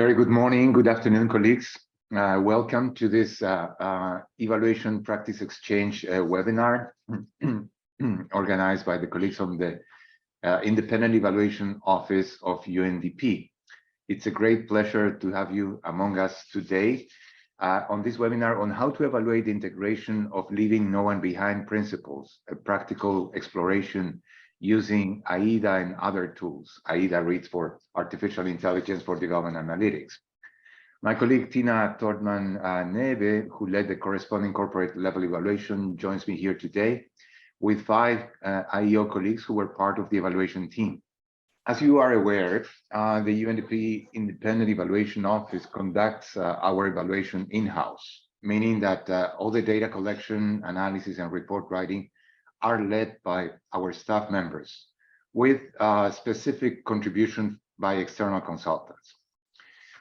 Very good morning, good afternoon, colleagues. Welcome to this Evaluation Practice Exchange webinar organized by the colleagues from the Independent Evaluation Office of UNDP. It's a great pleasure to have you among us today on this webinar on how to evaluate the integration of leaving no one behind principles, a practical exploration using AIDA and other tools. AIDA reads for Artificial Intelligence for Development Analytics. My colleague Tina Tordman-Neve, who led the corresponding corporate level evaluation, joins me here today with 5 IEO colleagues who were part of the evaluation team. As you are aware, the UNDP Independent Evaluation Office conducts our evaluation in-house, meaning that all the data collection, analysis, and report writing are led by our staff members with specific contribution by external consultants.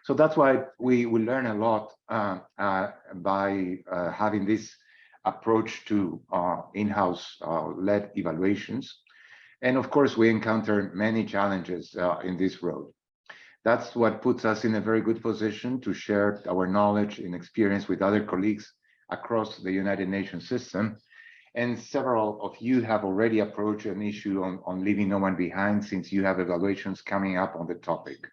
So that's why we learn a lot by having this approach to in-house led evaluations. And of course, we encounter many challenges in this road. That's what puts us in a very good position to share our knowledge and experience with other colleagues across the United Nations system. And several of you have already approached an issue on leaving no one behind, since you have evaluations coming up on the topic.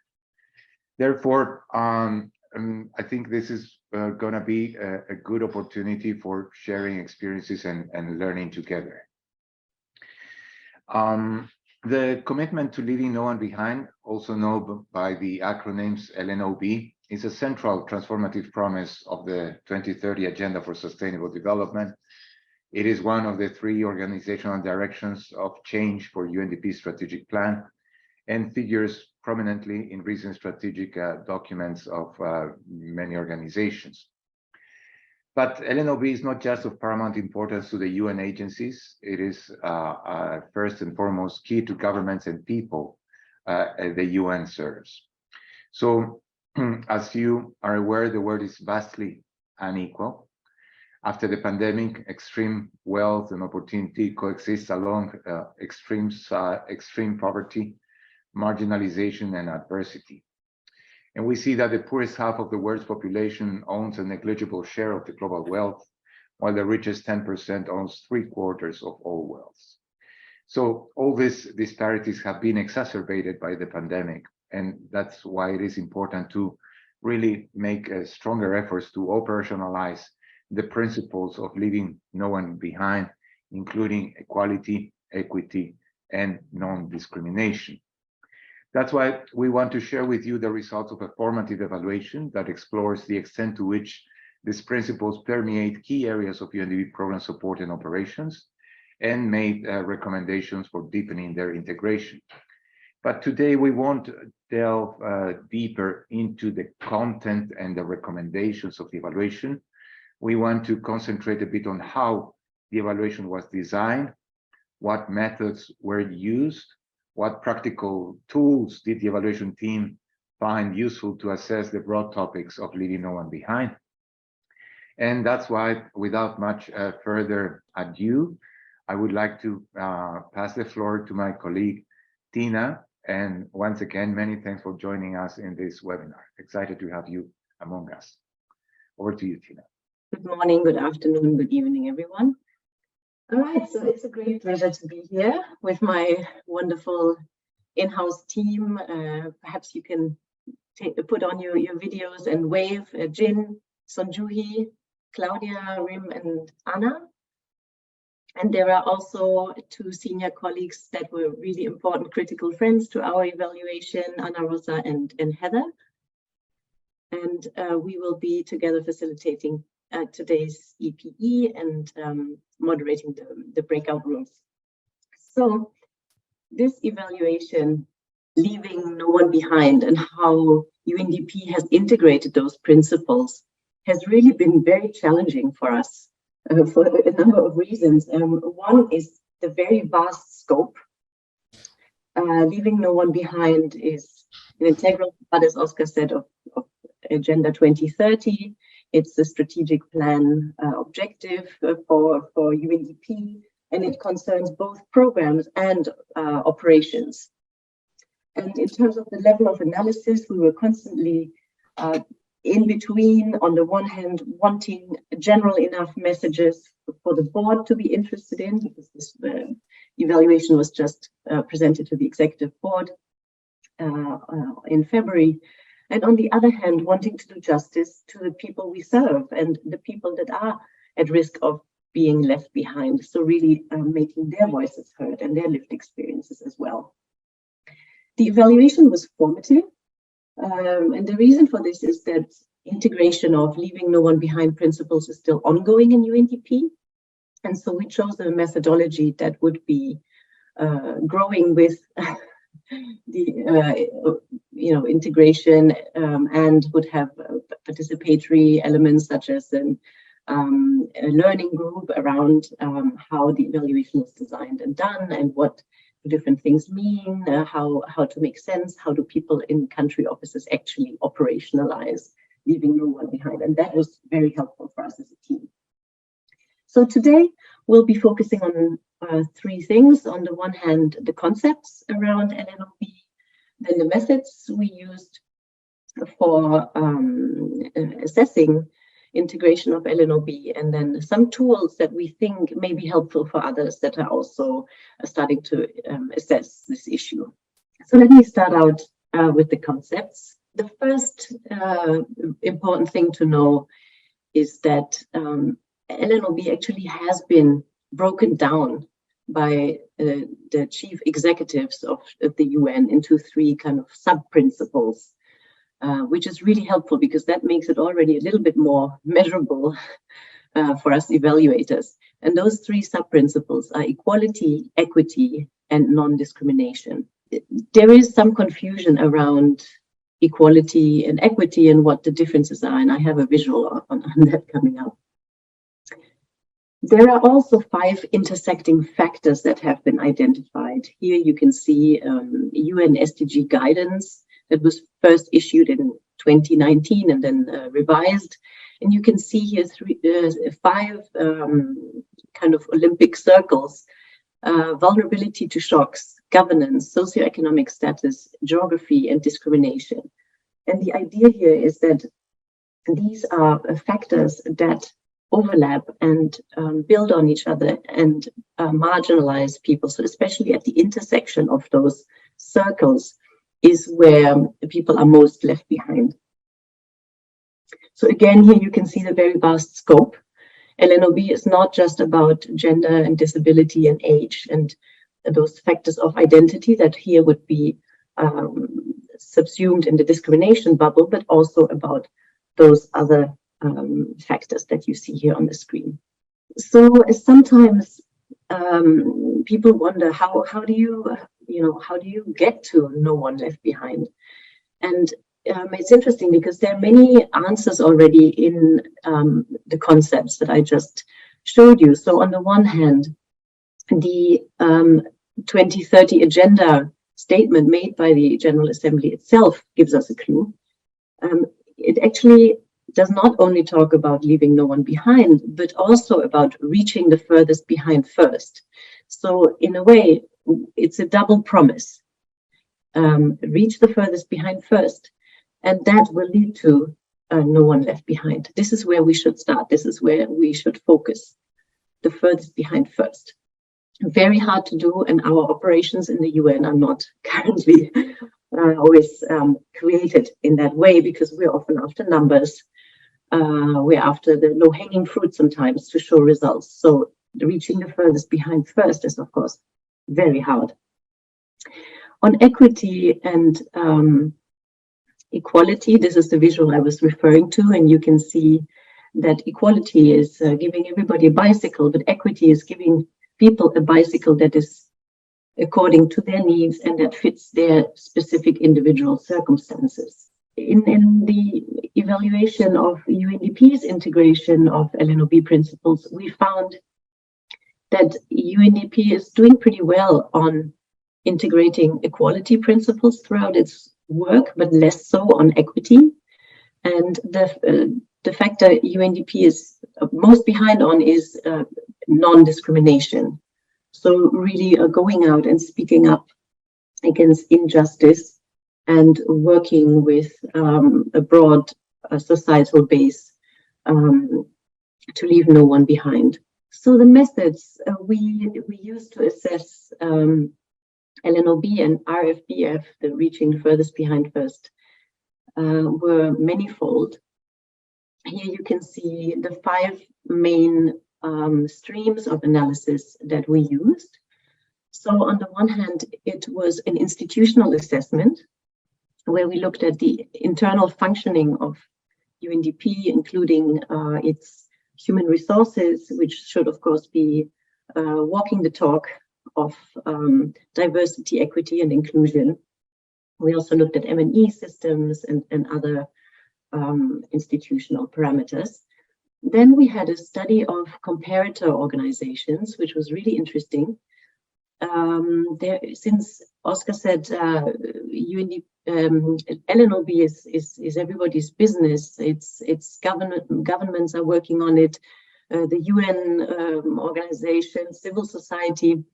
Therefore, I think this is going to be a good opportunity for sharing experiences and learning together. The commitment to leaving no one behind, also known by the acronyms LNOB, is a central transformative promise of the 2030 Agenda for Sustainable Development. It is one of the 3 organizational directions of change for UNDP strategic plan and figures prominently in recent strategic documents of many organizations. But LNOB is not just of paramount importance to the UN agencies. It is first and foremost key to governments and people the UN serves. So as you are aware, the world is vastly unequal. After the pandemic, extreme wealth and opportunity coexist along extreme poverty, marginalization, and adversity. And we see that the poorest half of the world's population owns a negligible share of the global wealth, while the richest 10% owns 3/4 of all wealth. So all these disparities have been exacerbated by the pandemic, and that's why it is important to really make stronger efforts to operationalize the principles of leaving no one behind, including equality, equity, and non-discrimination. That's why we want to share with you the results of a formative evaluation that explores the extent to which these principles permeate key areas of UNDP program support and operations, and made recommendations for deepening their integration. But today we won't delve deeper into the content and the recommendations of the evaluation. We want to concentrate a bit on how the evaluation was designed, what methods were used, what practical tools did the evaluation team find useful to assess the broad topics of leaving no one behind. And that's why, without much further ado, I would like to pass the floor to my colleague, Tina. And once again, many thanks for joining us in this webinar. Excited to have you among us. Over to you, Tina. Good morning, good afternoon, good evening, everyone. All right, so it's a great pleasure to be here with my wonderful in-house team. Perhaps you can put on your videos and wave. Jin, Sonjuhi, Claudia, Rim, and Anna. And there are also 2 senior colleagues that were really important critical friends to our evaluation, Ana Rosa and Heather. And we will be together facilitating today's EPE and moderating the breakout rooms. So this evaluation, leaving no one behind, and how UNDP has integrated those principles, has really been very challenging for us for a number of reasons. One is the very vast scope. Leaving no one behind is an integral part, as Oscar said, of Agenda 2030. It's the strategic plan objective for UNDP, and it concerns both programs and operations. And in terms of the level of analysis, we were constantly in between, on the one hand, wanting general enough messages for the board to be interested in, because this evaluation was just presented to the executive board in February. And on the other hand, wanting to do justice to the people we serve and the people that are at risk of being left behind. So really making their voices heard and their lived experiences as well. The evaluation was formative. And the reason for this is that integration of leaving no one behind principles is still ongoing in UNDP. And so we chose a methodology that would be growing with the integration and would have participatory elements such as a learning group around how the evaluation was designed and done and what different things mean, how to make sense, how do people in country offices actually operationalize leaving no one behind. And that was very helpful for us as a team. So today we'll be focusing on three things. On the one hand, the concepts around LNOB, then the methods we used for assessing integration of LNOB, and then some tools that we think may be helpful for others that are also starting to assess this issue. So let me start out with the concepts. The first important thing to know is that LNOB actually has been broken down by the chief executives of the UN into three kind of sub-principles, which is really helpful because that makes it already a little bit more measurable for us evaluators. And those three sub-principles are equality, equity, and non-discrimination. There is some confusion around equality and equity and what the differences are, and I have a visual on that coming up. There are also 5 intersecting factors that have been identified. Here you can see UN SDG guidance that was first issued in 2019 and then revised. And you can see here 5 kind of Olympic circles: vulnerability to shocks, governance, socioeconomic status, geography, and discrimination. And the idea here is that these are factors that overlap and build on each other and marginalize people. So especially at the intersection of those circles is where people are most left behind. So again, here you can see the very vast scope. LNOB is not just about gender and disability and age and those factors of identity that here would be subsumed in the discrimination bubble, but also about those other factors that you see here on the screen. So sometimes people wonder how do you get to no one left behind? And it's interesting because there are many answers already in the concepts that I just showed you. So on the one hand, the 2030 agenda statement made by the General Assembly itself gives us a clue. It actually does not only talk about leaving no one behind, but also about reaching the furthest behind first. So in a way, it's a double promise. Reach the furthest behind first, and that will lead to no one left behind. This is where we should start. This is where we should focus. The furthest behind first. Very hard to do, and our operations in the UN are not currently always created in that way because we're often after numbers. We're after the low-hanging fruit sometimes to show results. So reaching the furthest behind first is, of course, very hard. On equity and equality, this is the visual I was referring to, and you can see that equality is giving everybody a bicycle, but equity is giving people a bicycle that is according to their needs and that fits their specific individual circumstances. In the evaluation of UNDP's integration of LNOB principles, we found that UNDP is doing pretty well on integrating equality principles throughout its work, but less so on equity. And the factor UNDP is most behind on is non-discrimination. So really going out and speaking up against injustice and working with a broad societal base to leave no one behind. So the methods we use to assess LNOB and RFBF, the reaching furthest behind first, were manifold. Here you can see the 5 main streams of analysis that we used. So on the one hand, it was an institutional assessment where we looked at the internal functioning of UNDP, including its human resources, which should of course be walking the talk of diversity, equity, and inclusion. We also looked at M&E systems and other institutional parameters. Then we had a study of comparator organizations, which was really interesting. Since Oscar said LNOB is everybody's business, it's governments are working on it, the UN organization, civil society,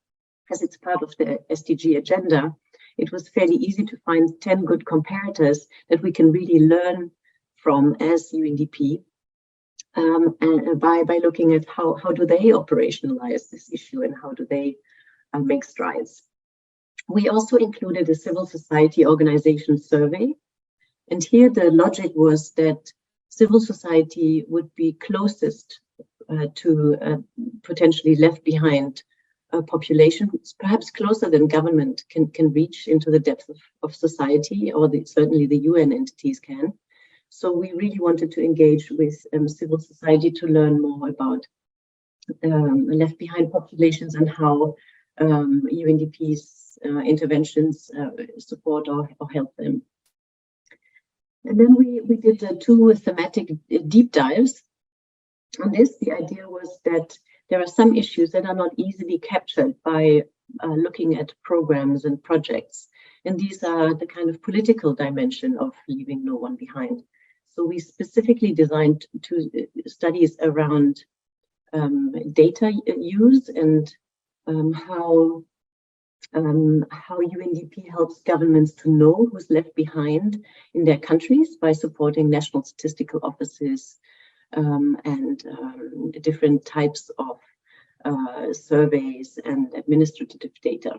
as it's part of the SDG agenda, it was fairly easy to find 10 good comparators that we can really learn from as UNDP, and by looking at how do they operationalize this issue and how do they make strides. We also included a civil society organization survey, and here the logic was that civil society would be closest to potentially left behind population, perhaps closer than government can reach into the depth of society, or certainly the UN entities can. So we really wanted to engage with civil society to learn more about left behind populations and how UNDP's interventions support or help them. And then we did 2 thematic deep dives on this. The idea was that there are some issues that are not easily captured by looking at programs and projects. And these are the kind of political dimension of leaving no one behind. So we specifically designed 2 studies around data use and how UNDP helps governments to know who's left behind in their countries by supporting national statistical offices and different types of surveys and administrative data.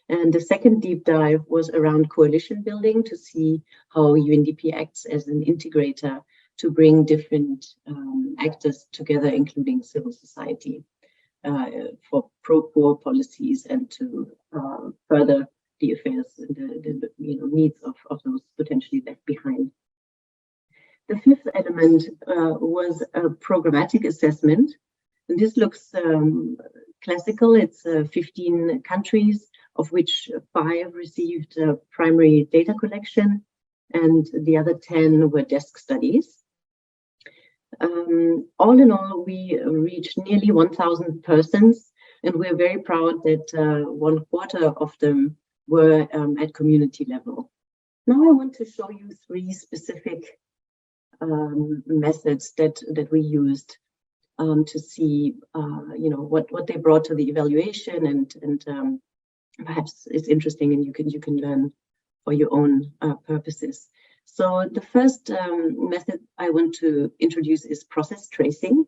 And the second deep dive was around coalition building to see how UNDP acts as an integrator to bring different actors together, including civil society, for pro-poor policies and to further the affairs and the needs of those potentially left behind. The 5th element was a programmatic assessment. And this looks classical. It's 15 countries, of which 5 received primary data collection, and the other 10 were desk studies. All in all, we reached nearly 1,000 persons, and we're very proud that 1/4 of them were at community level. Now I want to show you 3 specific methods that we used to see, what they brought to the evaluation, and perhaps it's interesting, and you can learn for your own purposes. So the first method I want to introduce is process tracing.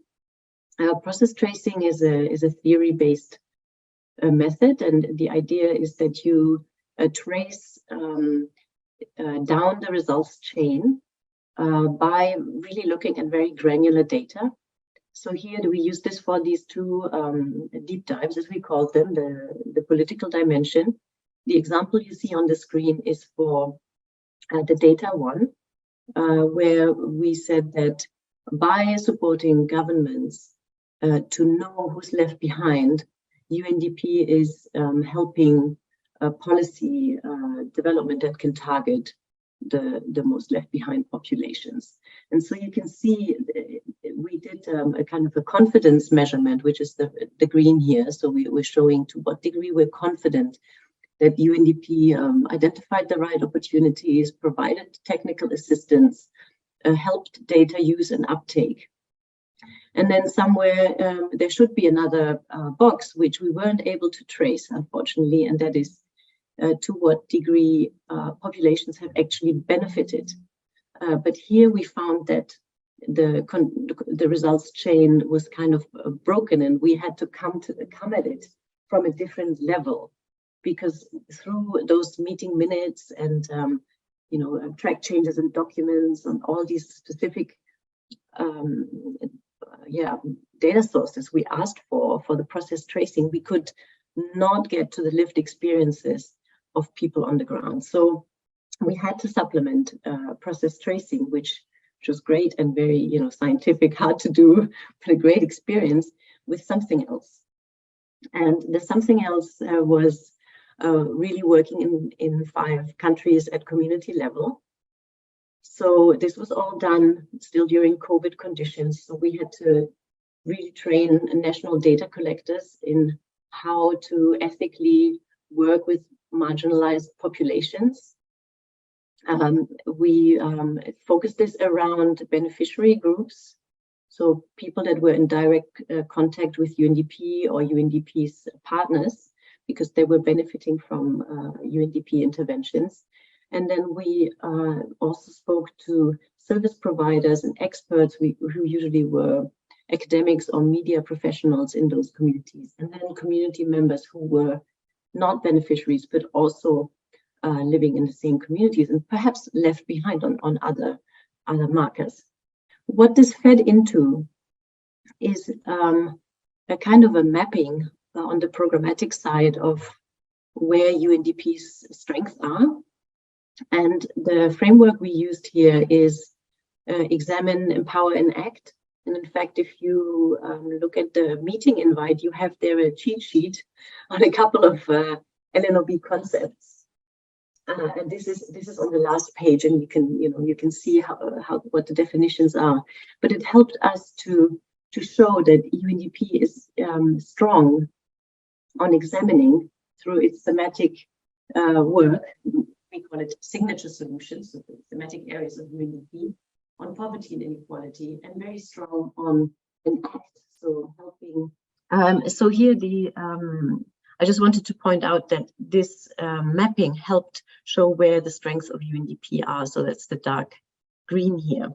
Process tracing is a theory-based method, and the idea is that you trace down the results chain by really looking at very granular data. So here we use this for these 2 deep dives, as we call them, the political dimension. The example you see on the screen is for the data one, where we said that by supporting governments to know who's left behind, UNDP is helping policy development that can target the most left behind populations. And so you can see we did a kind of a confidence measurement, which is the green here. So we're showing to what degree we're confident that UNDP identified the right opportunities, provided technical assistance, helped data use and uptake. And then somewhere there should be another box which we weren't able to trace, unfortunately, and that is to what degree populations have actually benefited. But here we found that the results chain was kind of broken, and we had to come at it from a different level, because through those meeting minutes and track changes in documents and all these specific data sources we asked for the process tracing, we could not get to the lived experiences of people on the ground. So we had to supplement process tracing, which was great and very scientific, hard to do, but a great experience, with something else. And the something else was really working in 5 countries at community level. So this was all done still during COVID conditions. So we had to really train national data collectors in how to ethically work with marginalized populations. We focused this around beneficiary groups, so people that were in direct contact with UNDP or UNDP's partners, because they were benefiting from UNDP interventions. And then we also spoke to service providers and experts who usually were academics or media professionals in those communities, and then community members who were not beneficiaries, but also living in the same communities and perhaps left behind on other markers. What this fed into is a kind of a mapping on the programmatic side of where UNDP's strengths are. And the framework we used here is examine, empower, and act. And in fact, if you look at the meeting invite, you have there a cheat sheet on a couple of LNOB concepts. And this is on the last page, and you can see how what the definitions are. But it helped us to show that UNDP is strong on examining through its thematic work. We call it signature solutions, so the thematic areas of UNDP, on poverty and inequality, and very strong on an act, so helping. So here I just wanted to point out that this mapping helped show where the strengths of UNDP are. So that's the dark green here.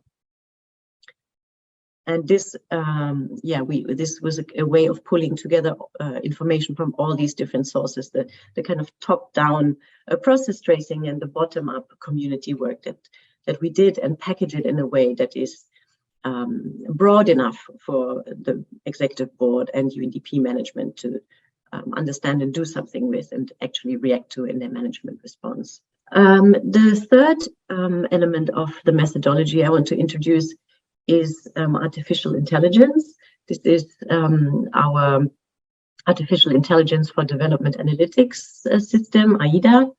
And this, this was a way of pulling together information from all these different sources, the kind of top-down process tracing and the bottom-up community work that we did, and package it in a way that is broad enough for the executive board and UNDP management to understand and do something with and actually react to in their management response. The third element of the methodology I want to introduce is artificial intelligence. This is our artificial intelligence for development analytics system, AIDA.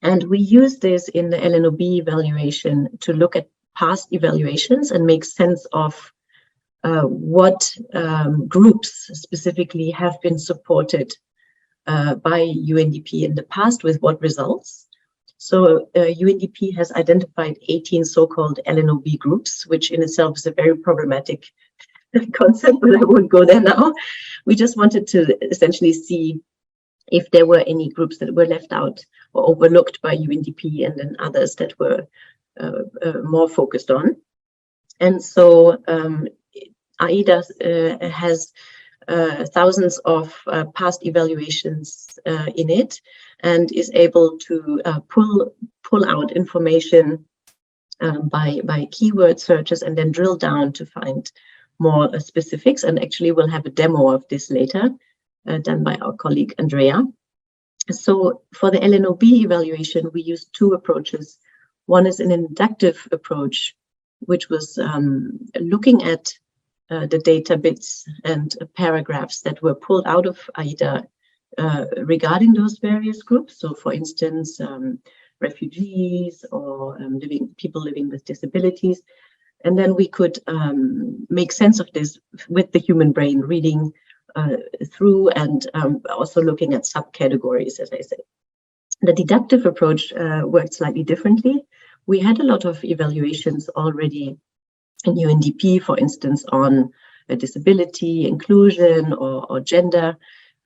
And we use this in the LNOB evaluation to look at past evaluations and make sense of what groups specifically have been supported by UNDP in the past with what results. So UNDP has identified 18 so-called LNOB groups, which in itself is a very problematic concept, but I won't go there now. We just wanted to essentially see if there were any groups that were left out or overlooked by UNDP, and then others that were more focused on. And so AIDA has thousands of past evaluations in it, and is able to pull out information by keyword searches and then drill down to find more specifics. And actually we'll have a demo of this later, done by our colleague Andrea. So for the LNOB evaluation, we used 2 approaches. One is an inductive approach, which was looking at the data bits and paragraphs that were pulled out of AIDA regarding those various groups. So for instance, refugees or people living with disabilities. And then we could make sense of this with the human brain, reading through and also looking at subcategories, as I said. The deductive approach worked slightly differently. We had a lot of evaluations already in UNDP, for instance, on disability, inclusion, or gender,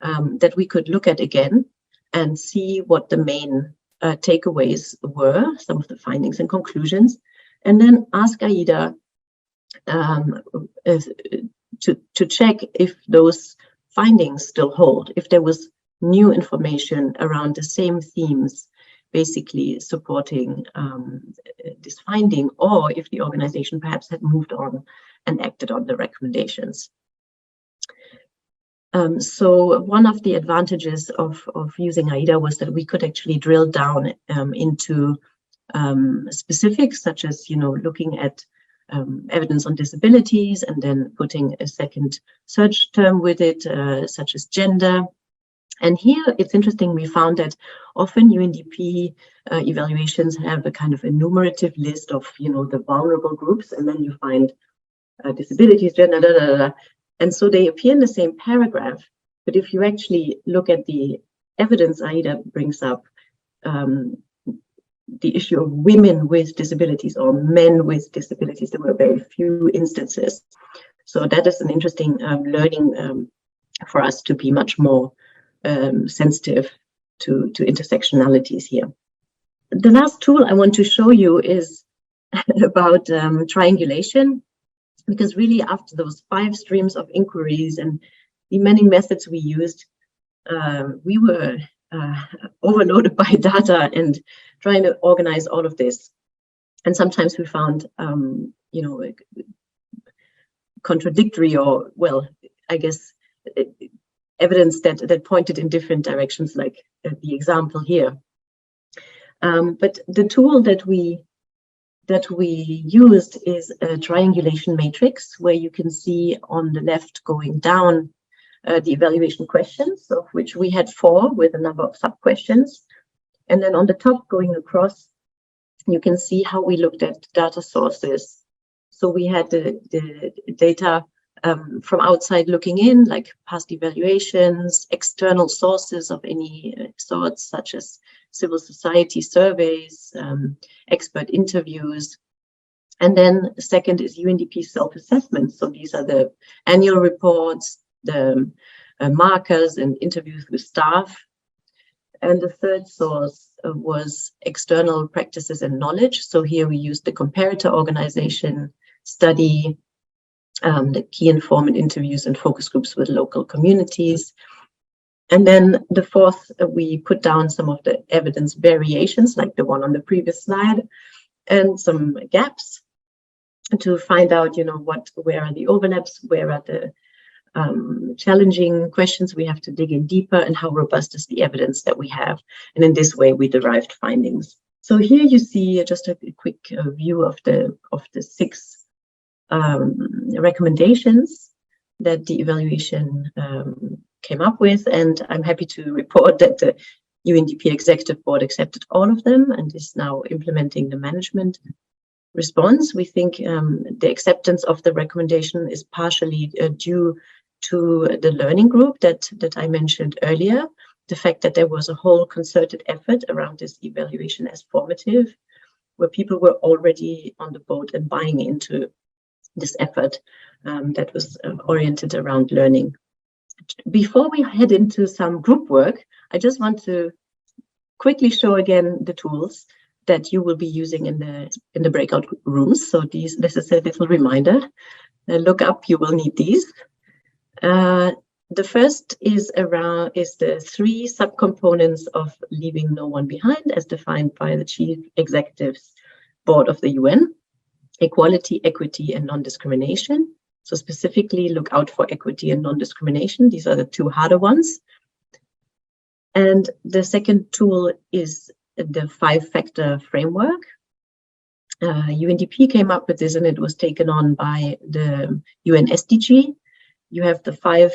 that we could look at again. and see what the main takeaways were, some of the findings and conclusions, and then ask AIDA to check if those findings still hold, if there was new information around the same themes basically supporting this finding, or if the organization perhaps had moved on and acted on the recommendations. So one of the advantages of using AIDA was that we could actually drill down into specifics, such as, looking at evidence on disabilities and then putting a second search term with it, such as gender. And here it's interesting, we found that often UNDP evaluations have a kind of enumerative list of, the vulnerable groups, and then you find disabilities, gender, and so they appear in the same paragraph. But if you actually look at the evidence AIDA brings up, the issue of women with disabilities or men with disabilities, there were very few instances. So that is an interesting learning for us to be much more sensitive to intersectionalities here. The last tool I want to show you is about triangulation, because really after those 5 streams of inquiries and the many methods we used, we were overloaded by data and trying to organize all of this. And sometimes we found, contradictory or, well, I guess, evidence that pointed in different directions, like the example here. But the tool that we used is a triangulation matrix, where you can see on the left going down the evaluation questions, of which we had 4 with a number of sub-questions. And then on the top going across, you can see how we looked at data sources. So we had the data from outside looking in, like past evaluations, external sources of any sorts, such as civil society surveys, expert interviews. And then second is UNDP self-assessment. So these are the annual reports, the markers and interviews with staff. And the third source was external practices and knowledge. So here we used the comparator organization study, the key informant interviews and focus groups with local communities. And then the fourth, we put down some of the evidence variations, like the one on the previous slide, and some gaps to find out, where are the overlaps, where are the challenging questions we have to dig in deeper, and how robust is the evidence that we have. And in this way, we derived findings. So here you see just a quick view of the 6 recommendations that the evaluation came up with, and I'm happy to report that the UNDP Executive Board accepted all of them and is now implementing the management response. We think the acceptance of the recommendation is partially due to the learning group that I mentioned earlier, the fact that there was a whole concerted effort around this evaluation as formative, where people were already on the boat and buying into this effort that was oriented around learning. Before we head into some group work, I just want to quickly show again the tools that you will be using in the breakout rooms. So this is a little reminder. Look up, you will need these. The first is the 3 subcomponents of leaving no one behind, as defined by the Chief Executive's Board of the UN: equality, equity, and non-discrimination. So specifically look out for equity and non-discrimination. These are the 2 harder ones. And the second tool is the 5-factor framework. UNDP came up with this, and it was taken on by the UN SDG. You have the 5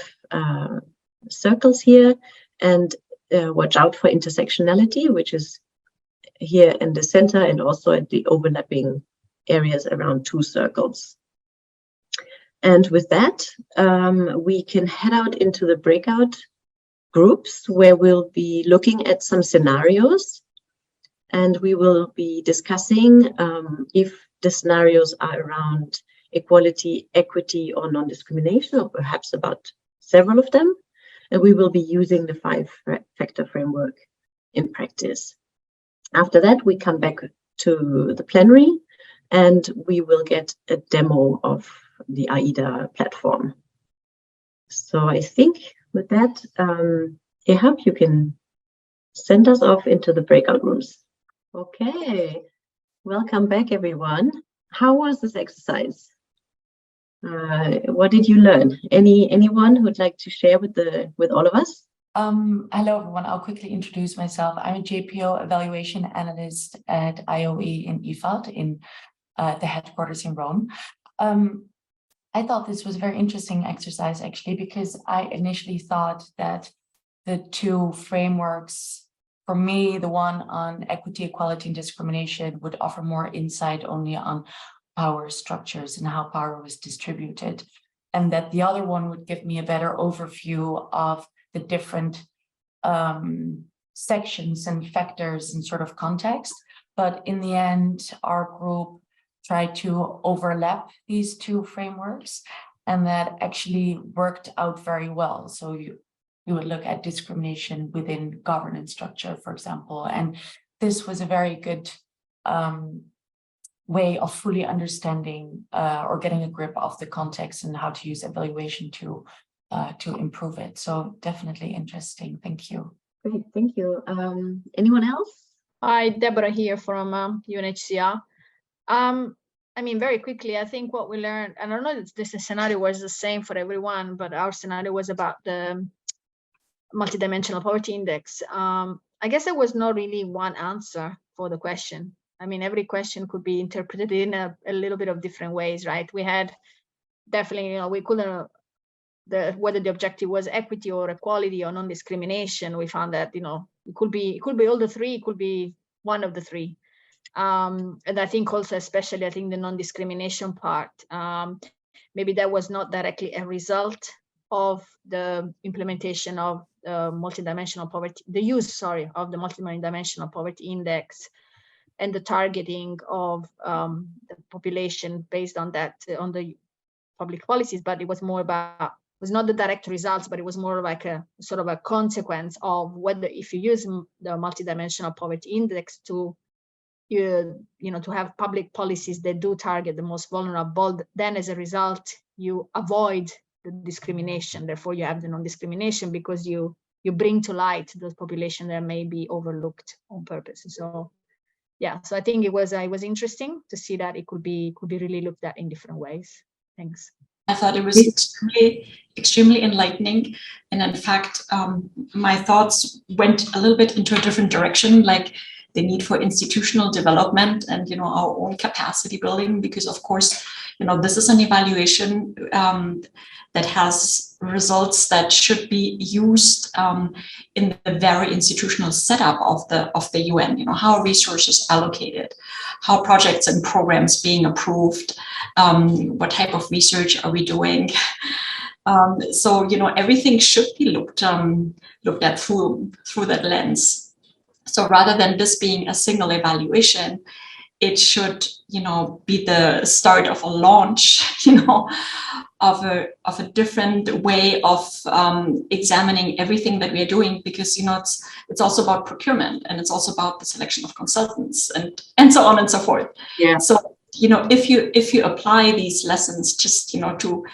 circles here, and watch out for intersectionality, which is here in the center, and also at the overlapping areas around 2 circles. And with that, we can head out into the breakout groups, where we'll be looking at some scenarios, and we will be discussing if the scenarios are around equality, equity, or non-discrimination, or perhaps about several of them. and we will be using the 5-factor framework in practice. After that, we come back to the plenary and we will get a demo of the AIDA platform. So I think with that, Ehab, you can send us off into the breakout rooms. Okay, welcome back, everyone. How was this exercise? What did you learn? Anyone who'd like to share with all of us? Hello, everyone. I'll quickly introduce myself. I'm a JPO evaluation analyst at IOE in IFAD in the headquarters in Rome. I thought this was a very interesting exercise, actually, because I initially thought that the two frameworks, for me, the one on equity, equality, and discrimination would offer more insight only on power structures and how power was distributed, and that the other one would give me a better overview of the different sections and factors and sort of context. But in the end, our group tried to overlap these two frameworks, and that actually worked out very well. So you would look at discrimination within governance structure, for example, and this was a very good way of fully understanding or getting a grip of the context and how to use evaluation to improve it. So definitely interesting. Thank you. Great, thank you. Anyone else? Hi, Deborah here from UNHCR. I mean, very quickly, I think what we learned, I don't know if this scenario was the same for everyone, but our scenario was about the multidimensional poverty index. I guess there was not really one answer for the question. I mean, every question could be interpreted in a little bit of different ways, right? We had definitely, we couldn't, whether the objective was equity or equality or non-discrimination, we found that, it could be all the three, it could be one of the three. And I think also, especially, I think the non-discrimination part, maybe that was not directly a result of the implementation of multidimensional poverty, the use, of the multidimensional poverty index and the targeting of the population based on that, on the public policies, but it was more about, was not the direct results, but it was more like a sort of a consequence of whether, if you use the multidimensional poverty index to to have public policies that do target the most vulnerable, then as a result, you avoid the discrimination. Therefore, you have the non-discrimination because you bring to light those populations that may be overlooked on purpose. So, yeah, so I think it was interesting to see that it could be really looked at in different ways. Thanks. I thought it was extremely enlightening. And in fact, my thoughts went a little bit into a different direction, like the need for institutional development and, our own capacity building, because of course, this is an evaluation that has results that should be used in the very institutional setup of the UN. How are resources allocated, how projects and programs being approved, what type of research are we doing? So everything should be looked at through that lens. So rather than this being a single evaluation, it should, be the start of a launch, of a different way of examining everything that we are doing, because it's also about procurement, and it's also about the selection of consultants and so on and so forth. Yeah. So if you apply these lessons just to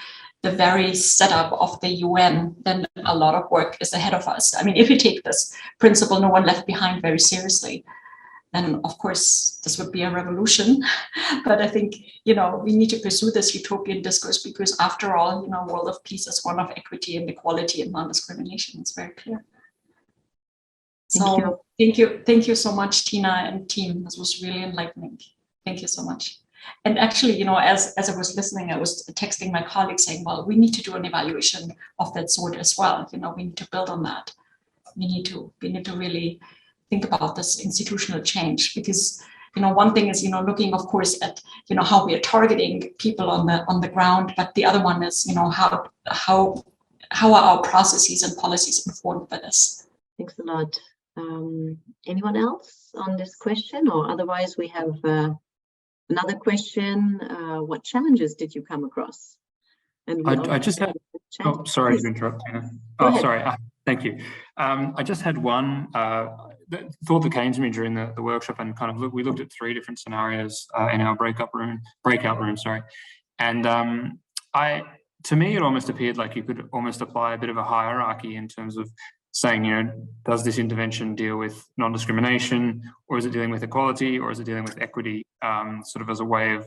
the very setup of the UN, then a lot of work is ahead of us. I mean, if you take this principle, no one left behind, very seriously, then of course this would be a revolution. But I think, we need to pursue this utopian discourse, because after all, world of peace is one of equity and equality and non-discrimination. It's very clear. So thank you so much, Tina and team. This was really enlightening. Thank you so much. And actually, as I was listening, I was texting my colleagues saying, well, we need to do an evaluation of that sort as well. We need to build on that. We need to really think about this institutional change, because, one thing is, looking, of course, at, how we are targeting people on the ground. But the other one is, how are our processes and policies informed by this? Thanks a lot. Anyone else on this question? Or otherwise, we have another question. What challenges did you come across? And I just chat. Oh, sorry Please. to interrupt, Tina. Go Oh, ahead. sorry. Thank you. I just had one thought that came to me during the workshop, and kind of we looked at 3 different scenarios in our breakout room. Sorry, and to me it almost appeared like you could almost apply a bit of a hierarchy in terms of saying, you know, does this intervention deal with non-discrimination, or is it dealing with equality, or is it dealing with equity, sort of as a way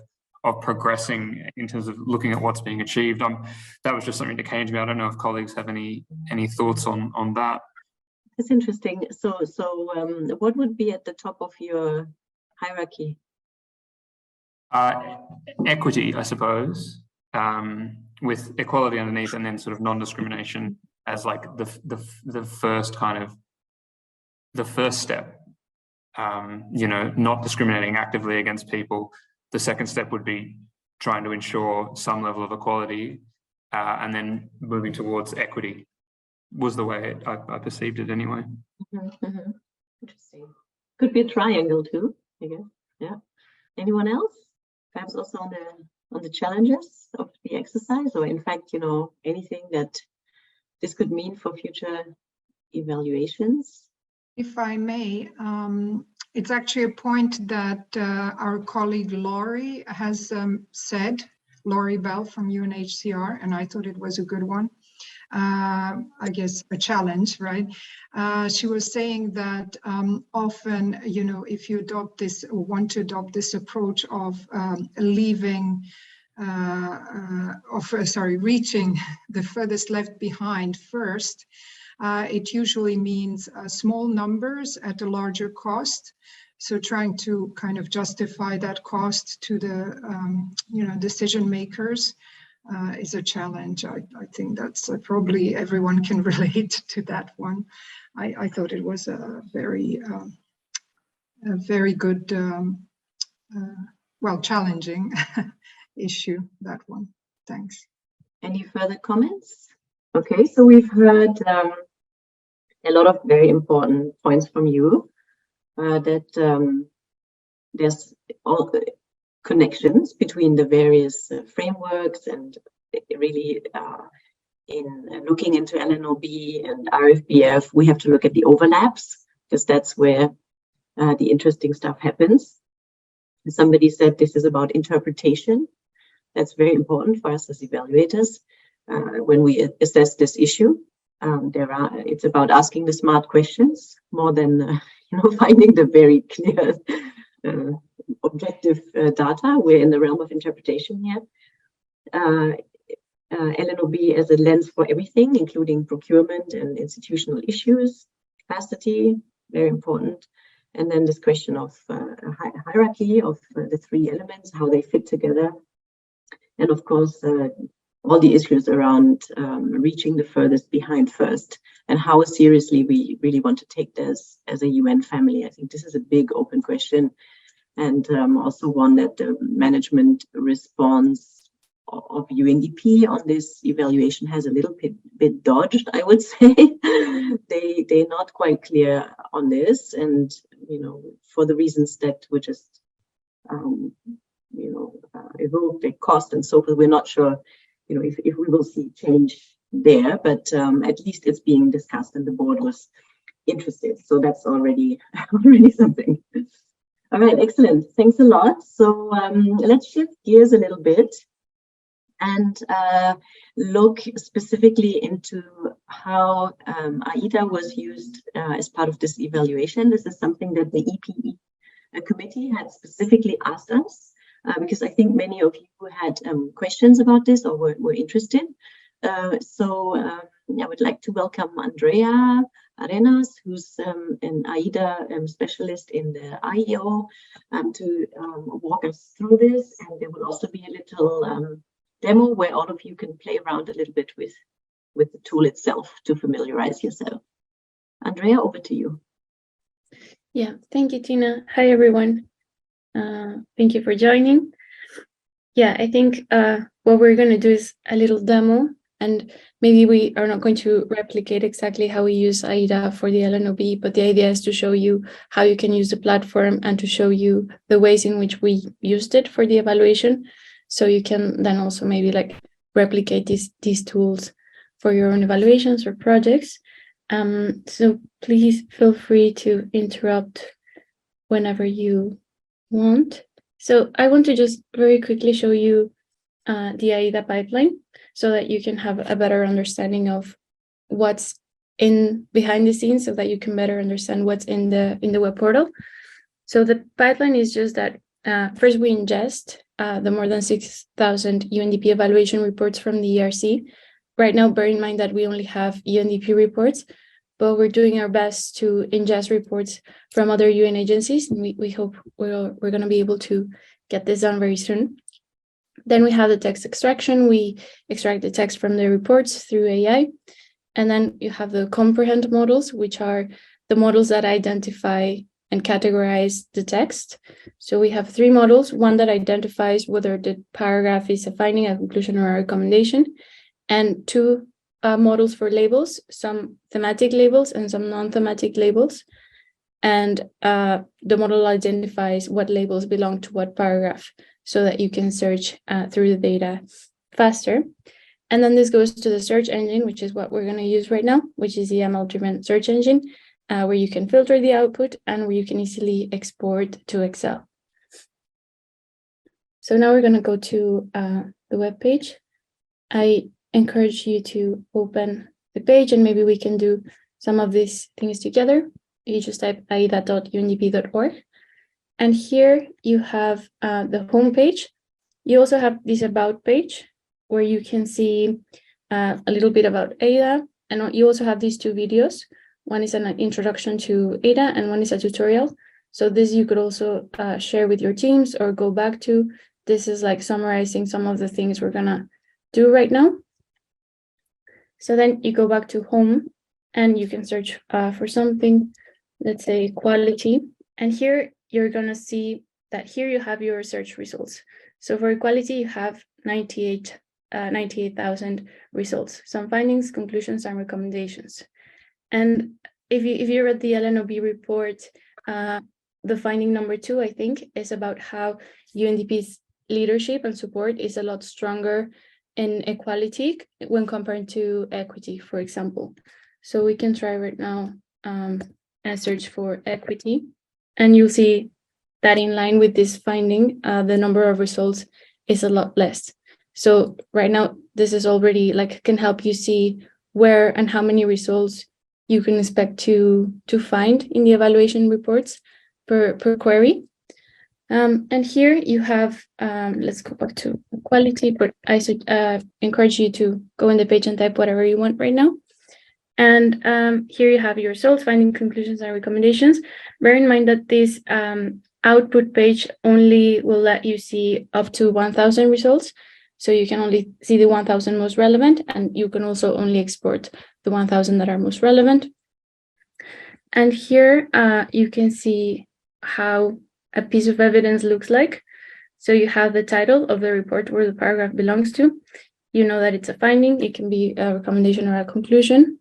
of progressing in terms of looking at what's being achieved. That was just something that came to me. I don't know if colleagues have any thoughts on that. That's interesting. So what would be at the top of your hierarchy? Equity, I suppose, with equality underneath, and then sort of non-discrimination as like the first kind of the first step. You know, not discriminating actively against people. The second step would be trying to ensure some level of equality, and then moving towards equity was the way I perceived it anyway. Interesting. Could be a triangle too, I guess. Yeah. Anyone else? Perhaps also on the challenges of the exercise, or in fact, you know, anything that this could mean for future evaluations? If I may, it's actually a point that our colleague Laurie has said, Laurie Bell from UNHCR, and I thought it was a good one. I guess a challenge, right? She was saying that often, you know, if you adopt this or want to adopt this approach of reaching the furthest left behind first, it usually means small numbers at a larger cost. So trying to kind of justify that cost to the you know, decision makers is a challenge. I think that's probably everyone can relate to that one. I thought it was a very good, well, challenging issue, that one. Thanks. Any further comments? Okay, so we've heard a lot of very important points from you, that there's all the connections between the various frameworks, and really in looking into LNOB and RFBF, we have to look at the overlaps, because that's where the interesting stuff happens. Somebody said this is about interpretation. That's very important for us as evaluators when we assess this issue. It's about asking the smart questions more than you know, finding the very clear objective data. We're in the realm of interpretation here. LNOB as a lens for everything, including procurement and institutional issues, capacity, very important. And then this question of hierarchy of the 3 elements, how they fit together. And of course, all the issues around reaching the furthest behind first, and how seriously we really want to take this as a UN family. I think this is a big open question, and also one that the management response of UNEG EPE on this evaluation has a little bit dodged, I would say. They're not quite clear on this, and you know, for the reasons that were just you know, evoked, the cost and so forth, we're not sure, you know, if we will see change there, but at least it's being discussed and the board was interested. So that's already something. All right, excellent. Thanks a lot. So let's shift gears a little bit and look specifically into how AIDA was used as part of this evaluation. This is something that the EPE committee had specifically asked us. Because I think many of you had questions about this or were interested. So I would like to welcome Andrea Arenas, who's an AIDA specialist in the IEO, to walk us through this. And there will also be a little demo where all of you can play around a little bit with the tool itself to familiarize yourself. Andrea, over to you. Yeah, thank you, Tina. Hi, everyone. Thank you for joining. Yeah, I think what we're going to do is a little demo, and maybe we are not going to replicate exactly how we use AIDA for the LNOB, but the idea is to show you how you can use the platform and to show you the ways in which we used it for the evaluation. So you can then also maybe like replicate these tools for your own evaluations or projects. So please feel free to interrupt whenever you want. So I want to just very quickly show you the AIDA pipeline so that you can have a better understanding of what's in behind the scenes, so that you can better understand what's in the web portal. So the pipeline is just that first we ingest the more than 6,000 UNDP evaluation reports from the ERC. Right now, bear in mind that we only have UNDP reports, but we're doing our best to ingest reports from other UN agencies. And we hope we're going to be able to get this done very soon. Then we have the text extraction. We extract the text from the reports through AI. And then you have the comprehend models, which are the models that identify and categorize the text. So we have 3 models, one that identifies whether the paragraph is a finding, a conclusion, or a recommendation, and 2 models for labels, some thematic labels and some non-thematic labels. And the model identifies what labels belong to what paragraph so that you can search through the data faster. And then this goes to the search engine, which is what we're going to use right now, which is the ML-driven search engine, where you can filter the output and where you can easily export to Excel. So now we're going to go to the web page. I encourage you to open the page and maybe we can do some of these things together. You just type aida.undp.org. And here you have the home page. You also have this about page where you can see a little bit about AIDA. And you also have these 2 videos. One is an introduction to AIDA and one is a tutorial. So this you could also share with your teams or go back to. This is like summarizing some of the things we're gonna do right now. So then you go back to home and you can search for something, let's say quality. And here you're gonna see that here you have your search results. So for equality, you have 98,000 results, some findings, conclusions, and recommendations. And if you read the LNOB report, the finding number 2, I think, is about how UNDP's leadership and support is a lot stronger in equality when compared to equity, for example. So we can try right now and search for equity, and you'll see that in line with this finding, the number of results is a lot less. So right now, this is already like can help you see where and how many results you can expect to find in the evaluation reports per query. And here you have, let's go back to quality, but I should encourage you to go on the page and type whatever you want right now. And here you have your results, finding, conclusions, and recommendations. Bear in mind that this output page only will let you see up to 1,000 results. So you can only see the 1,000 most relevant, and you can also only export the 1,000 that are most relevant. And here you can see how a piece of evidence looks like. So you have the title of the report where the paragraph belongs to. You know that it's a finding. It can be a recommendation or a conclusion.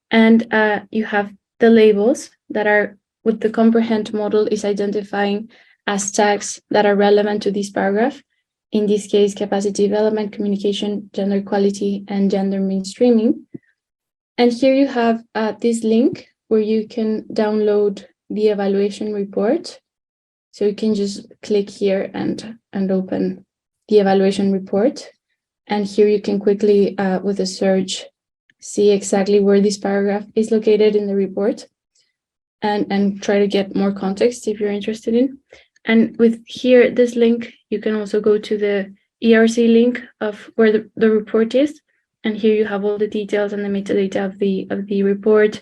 And you have the labels that are what the comprehend model is identifying as tags that are relevant to this paragraph. In this case, capacity development, communication, gender equality, and gender mainstreaming. And here you have this link where you can download the evaluation report. So you can just click here and open the evaluation report. And here you can quickly, with a search, see exactly where this paragraph is located in the report and try to get more context if you're interested in. And with here, this link, you can also go to the ERC link of where the report is. And here you have all the details and the metadata of the report.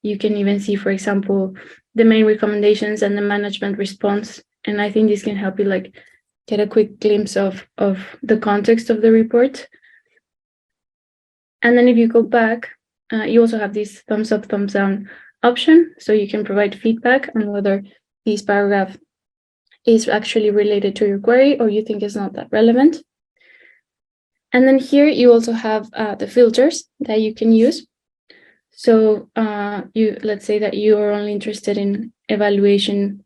You can even see, for example, the main recommendations and the management response. And I think this can help you like get a quick glimpse of the context of the report. And then if you go back, you also have this thumbs up, thumbs down option. So you can provide feedback on whether this paragraph is actually related to your query or you think it's not that relevant. And then here you also have the filters that you can use. So let's say that you are only interested in evaluation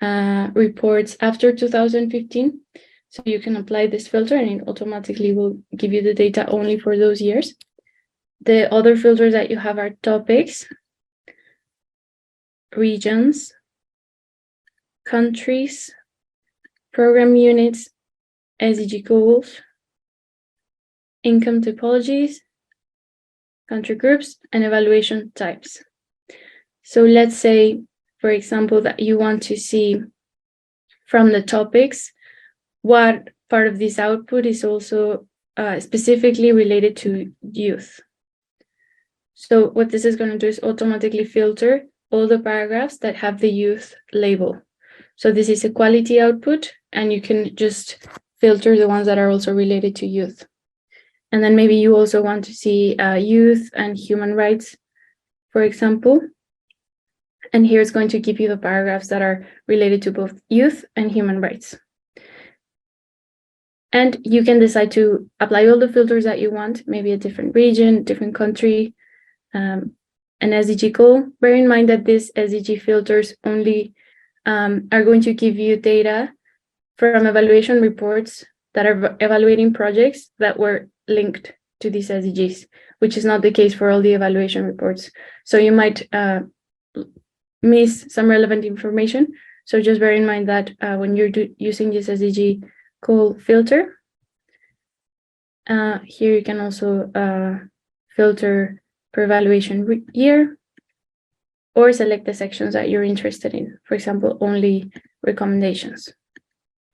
reports after 2015. So you can apply this filter and it automatically will give you the data only for those years. The other filters that you have are topics, regions, countries, program units, SDG goals, income typologies, country groups, and evaluation types. So let's say, for example, that you want to see from the topics what part of this output is also specifically related to youth. So what this is going to do is automatically filter all the paragraphs that have the youth label. So this is a quality output, and you can just filter the ones that are also related to youth. And then maybe you also want to see youth and human rights, for example. And here it's going to give you the paragraphs that are related to both youth and human rights. And you can decide to apply all the filters that you want, maybe a different region, different country, an SDG goal. Bear in mind that these SDG filters only are going to give you data from evaluation reports that are evaluating projects that were linked to these SDGs, which is not the case for all the evaluation reports. So you might miss some relevant information. So just bear in mind that when you're using this SDG goal filter, here you can also filter per evaluation year, or select the sections that you're interested in. For example, only recommendations.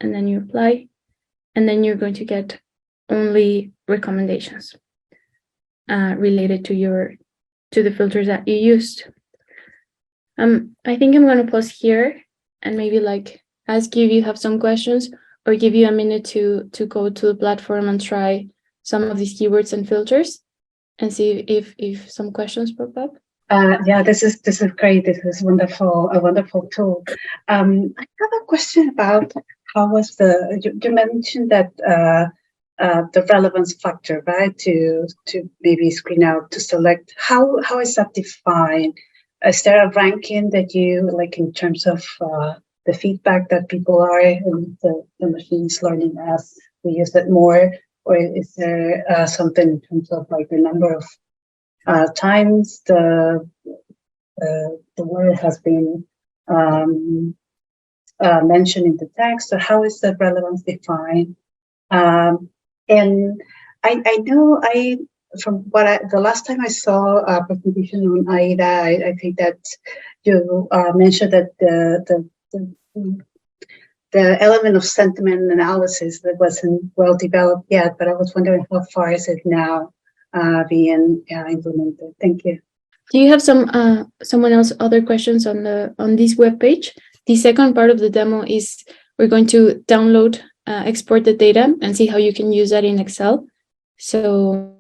And then you apply, and then you're going to get only recommendations related to the filters that you used. I think I'm going to pause here and maybe ask you if you have some questions, or give you a minute to go to the platform and try some of these keywords and filters and see if some questions pop up. Yeah, this is great. This is wonderful, a wonderful tool. I have a question about how was you mentioned that the relevance factor, right? To maybe screen out, to select. How is that defined? Is there a ranking that you like in terms of the feedback that people are and the machines learning as we use it more, or is there something in terms of like the number of times the word has been mentioned in the text? So how is the relevance defined? And I know from what the last time I saw a presentation on AIDA, I think that you mentioned that the element of sentiment analysis that wasn't well developed yet, but I was wondering how far is it now being implemented? Thank you. Do you have someone else other questions on this webpage? The second part of the demo is we're going to download, export the data, and see how you can use that in Excel. So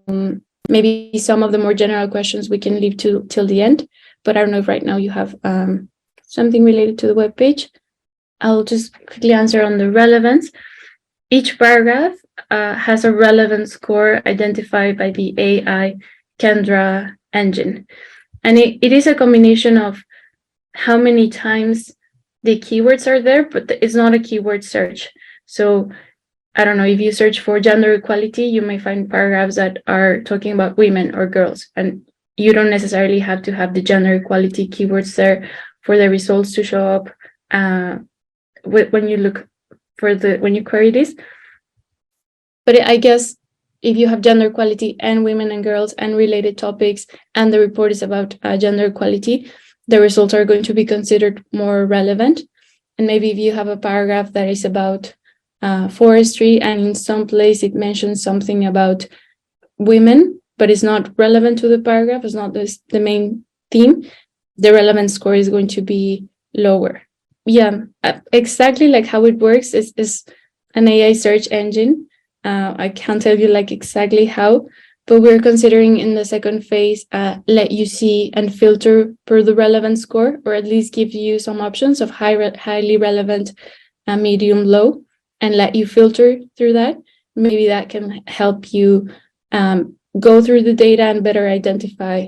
maybe some of the more general questions we can leave till the end. But I don't know if right now you have something related to the webpage. I'll just quickly answer on the relevance. Each paragraph has a relevance score identified by the AI Kendra engine. And it is a combination of how many times the keywords are there, but it's not a keyword search. So I don't know, if you search for gender equality, you may find paragraphs that are talking about women or girls, and you don't necessarily have to have the gender equality keywords there for the results to show up when you look for when you query this. But I guess if you have gender equality and women and girls and related topics, and the report is about gender equality, the results are going to be considered more relevant. And maybe if you have a paragraph that is about forestry, and in some place it mentions something about women, but it's not relevant to the paragraph, it's not the main theme, the relevance score is going to be lower. Yeah, exactly like how it works is an AI search engine. I can't tell you exactly how, but we're considering in the second phase, let you see and filter per the relevance score, or at least give you some options of highly relevant, medium, low, and let you filter through that. Maybe that can help you go through the data and better identify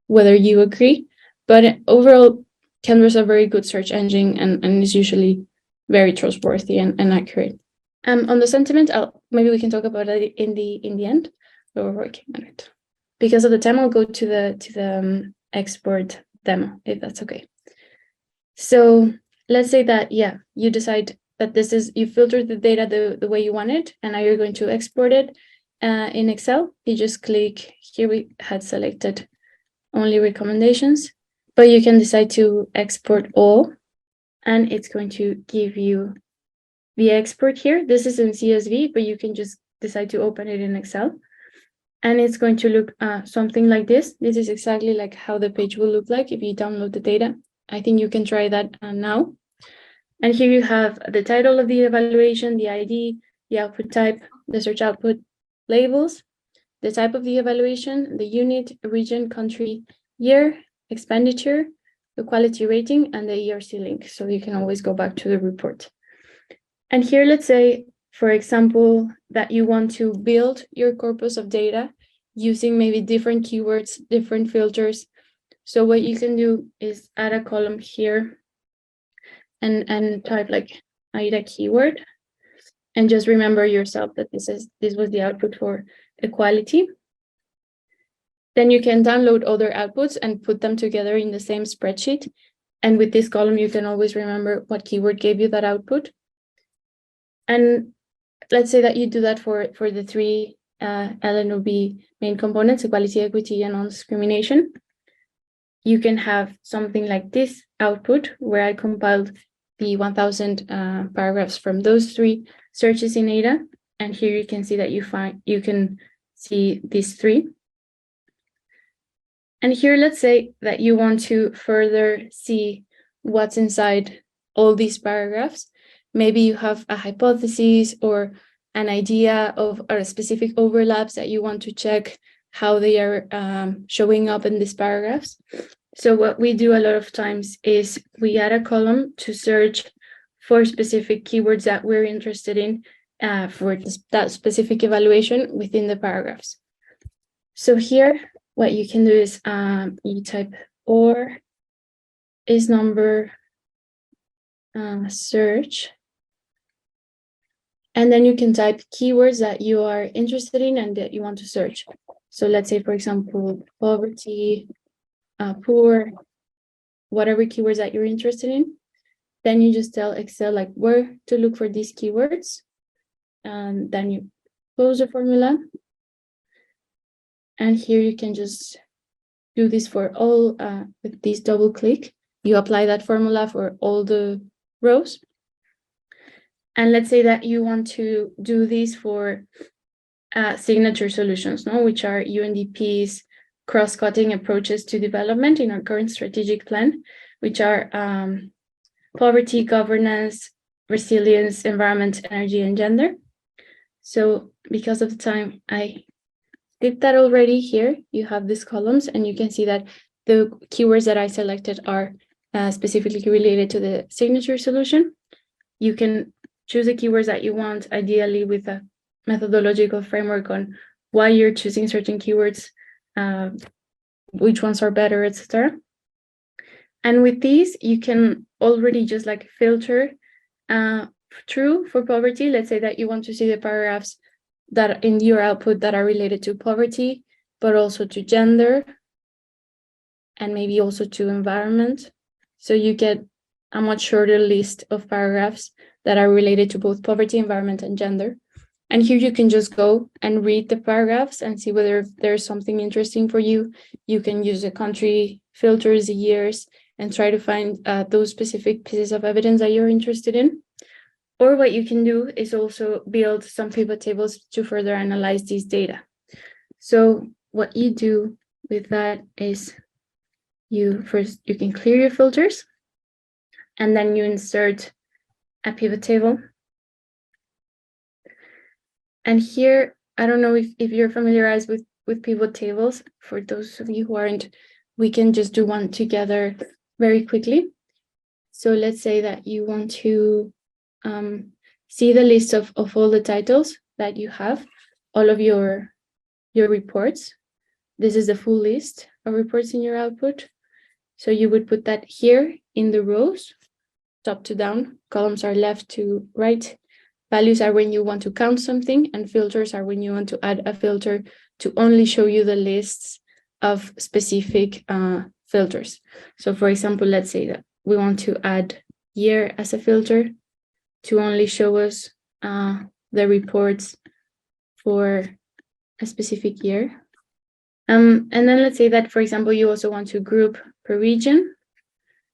whether you agree. But overall, Canva is a very good search engine and is usually very trustworthy and accurate. On the sentiment, maybe we can talk about it in the end. We're working on it. because of the time, I'll go to the export demo, if that's okay. So let's say that, yeah, you decide that you filtered the data the way you want it, and now you're going to export it in Excel. You just click here. We had selected only recommendations, but you can decide to export all, and it's going to give you the export here. This is in CSV, but you can just decide to open it in Excel. And it's going to look something like this. This is exactly like how the page will look like if you download the data. I think you can try that now. And here you have the title of the evaluation, the ID, the output type, the search output labels, the type of the evaluation, the unit, region, country, year, expenditure, the quality rating, and the ERC link. So you can always go back to the report. And here, let's say, for example, that you want to build your corpus of data using maybe different keywords, different filters. So what you can do is add a column here and type like IDA keyword, and just remember yourself that this was the output for equality. Then you can download other outputs and put them together in the same spreadsheet. And with this column, you can always remember what keyword gave you that output. And let's say that you do that for the three LNOB main components, equality, equity, and non-discrimination. You can have something like this output where I compiled the 1,000 paragraphs from those three searches in ADA. And here you can see that you can see these three. And here, let's say that you want to further see what's inside all these paragraphs. Maybe you have a hypothesis or an idea of or specific overlaps that you want to check how they are showing up in these paragraphs. So what we do a lot of times is we add a column to search for specific keywords that we're interested in for that specific evaluation within the paragraphs. So here, what you can do is you type or is number search. And then you can type keywords that you are interested in and that you want to search. So let's say, for example, poverty, poor, whatever keywords that you're interested in. Then you just tell Excel like where to look for these keywords. And then you close the formula. And here you can just do this for all with this double click. You apply that formula for all the rows. And let's say that you want to do this for signature solutions, which are UNDP's cross-cutting approaches to development in our current strategic plan, which are poverty, governance, resilience, environment, energy, and gender. So because of the time, I did that already here. You have these columns, and you can see that the keywords that I selected are specifically related to the signature solution. You can choose the keywords that you want, ideally with a methodological framework on why you're choosing certain keywords, which ones are better, etc. And with these, you can already just like filter through for poverty. Let's say that you want to see the paragraphs that in your output that are related to poverty, but also to gender, and maybe also to environment. So you get a much shorter list of paragraphs that are related to both poverty, environment, and gender. And here you can just go and read the paragraphs and see whether there's something interesting for you. You can use the country filters, the years, and try to find those specific pieces of evidence that you're interested in. Or what you can do is also build some pivot tables to further analyze these data. So what you do with that is you can clear your filters, and then you insert a pivot table. And here, I don't know if you're familiarized with pivot tables. For those of you who aren't, we can just do one together very quickly. So let's say that you want to see the list of all the titles that you have, all of your reports. This is the full list of reports in your output. So you would put that here in the rows, top to down. Columns are left to right. Values are when you want to count something, and filters are when you want to add a filter to only show you the lists of specific filters. So for example, let's say that we want to add year as a filter to only show us the reports for a specific year. And then let's say that, for example, you also want to group per region.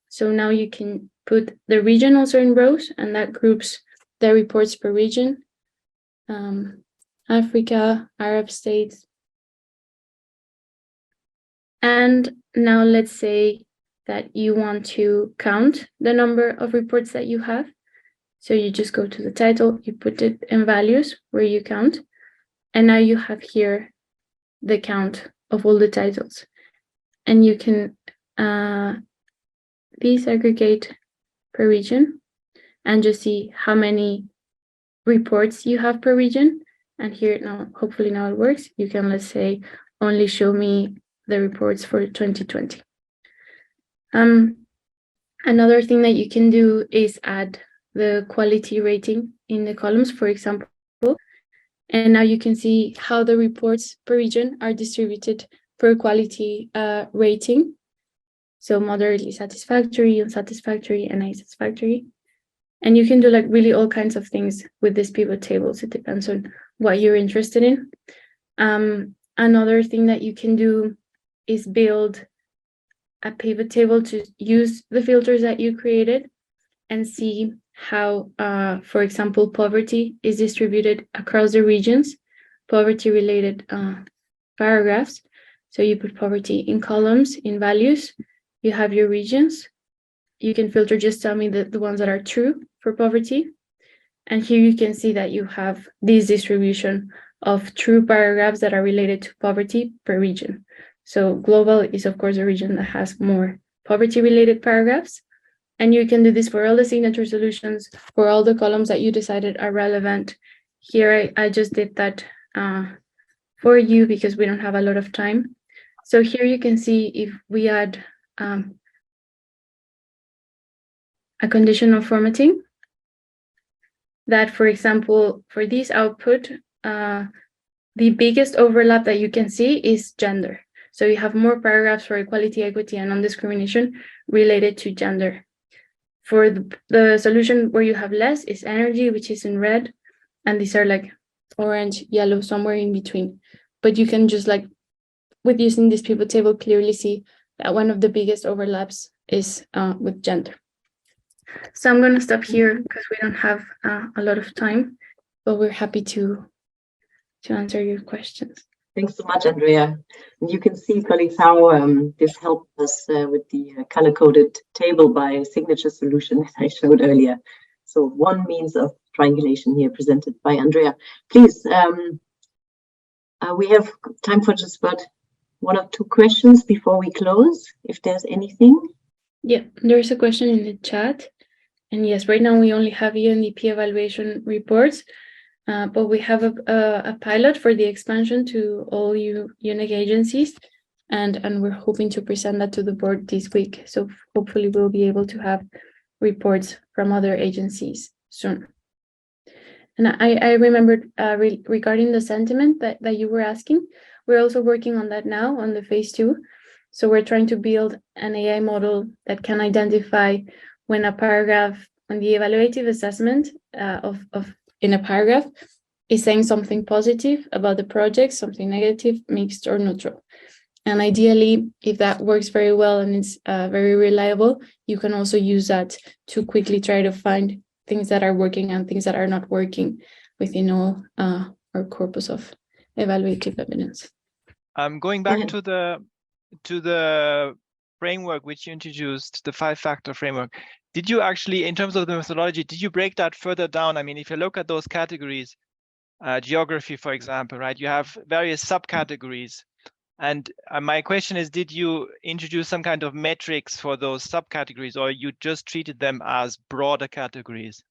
So now you can put the region also in rows, and that groups the reports per region. Africa, Arab states. And now let's say that you want to count the number of reports that you have. So you just go to the title, you put it in values where you count, and now you have here the count of all the titles. And you can disaggregate per region and just see how many reports you have per region. And here now, hopefully now it works. You can, let's say, only show me the reports for 2020. Another thing that you can do is add the quality rating in the columns, for example. And now you can see how the reports per region are distributed per quality rating. So moderately satisfactory, unsatisfactory, and unsatisfactory. And you can do like really all kinds of things with these pivot tables. It depends on what you're interested in. Another thing that you can do is build a pivot table to use the filters that you created and see how, for example, poverty is distributed across the regions, poverty-related paragraphs. So you put poverty in columns, in values. You have your regions. You can filter, just tell me the ones that are true for poverty. And here you can see that you have this distribution of true paragraphs that are related to poverty per region. So global is, of course, a region that has more poverty-related paragraphs. And you can do this for all the signature solutions, for all the columns that you decided are relevant. Here, I just did that for you because we don't have a lot of time. So here you can see if we add a conditional formatting, that, for example, for this output, the biggest overlap that you can see is gender. So you have more paragraphs for equality, equity, and non-discrimination related to gender. For the solution where you have less is energy, which is in red, and these are like orange, yellow, somewhere in between. But you can just like, with using this pivot table, clearly see that one of the biggest overlaps is with gender. So I'm going to stop here because we don't have a lot of time, but we're happy to answer your questions. Thanks so much, Andrea. And you can see, colleagues, how this helped us with the color-coded table by signature solution that I showed earlier. So one means of triangulation here presented by Andrea. Please, we have time for just about 1 or 2 questions before we close, if there's anything. Yeah, there's a question in the chat. And yes, right now we only have UNEP evaluation reports. But we have a pilot for the expansion to all UNEG agencies, and we're hoping to present that to the board this week. So hopefully we'll be able to have reports from other agencies soon. And I remembered regarding the sentiment that you were asking, we're also working on that now on the phase 2. So we're trying to build an AI model that can identify when a paragraph, when the evaluative assessment in a paragraph is saying something positive about the project, something negative, mixed or neutral. And ideally, if that works very well and it's very reliable, you can also use that to quickly try to find things that are working and things that are not working within all our corpus of evaluative evidence. Going back to the framework which you introduced, the 5-factor framework, did you actually, in terms of the methodology, did you break that further down? I mean, if you look at those categories, geography, for example, right, you have various subcategories. And my question is, did you introduce some kind of metrics for those subcategories, or you just treated them as broader categories?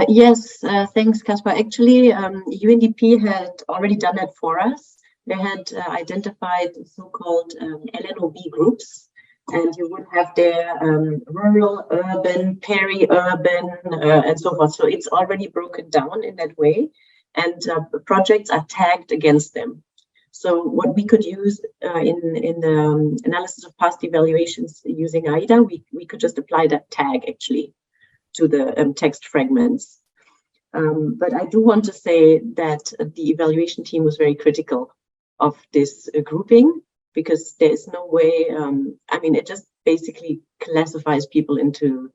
Yes, thanks, Caspar. Actually, UNDP had already done that for us. They had identified so-called LNOB groups. And you would have there rural, urban, peri-urban, and so forth. So it's already broken down in that way. And projects are tagged against them. So what we could use in the analysis of past evaluations using AIDA, we could just apply that tag actually to the text fragments. But I do want to say that the evaluation team was very critical of this grouping, because there is no way, I mean, it just basically classifies people into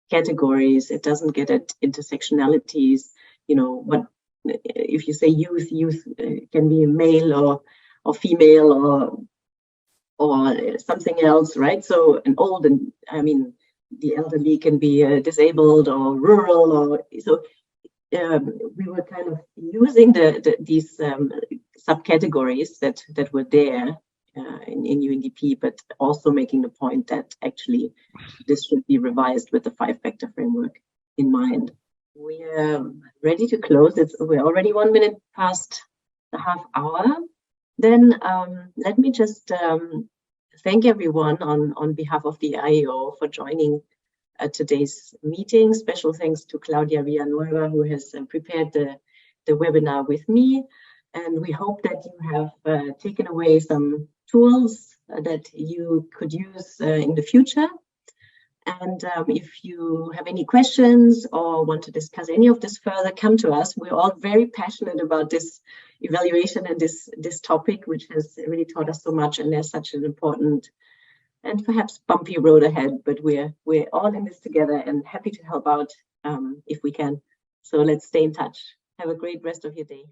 categories. It doesn't get at intersectionalities. You know, what if you say youth can be male or female or something else, right? So an old, and I mean, the elderly can be disabled or rural, or so. We were kind of using these subcategories that were there in UNDP, but also making the point that actually this should be revised with the 5-factor framework in mind. We are ready to close. We're already 1 minute past the half hour. Then let me just thank everyone on behalf of the IEO for joining today's meeting. Special thanks to Claudia Villanueva, who has prepared the webinar with me. And we hope that you have taken away some tools that you could use in the future. And if you have any questions or want to discuss any of this further, come to us. We're all very passionate about this evaluation and this topic, which has really taught us so much, and there's such an important and perhaps bumpy road ahead, but we're all in this together and happy to help out if we can. So let's stay in touch. Have a great rest of your day.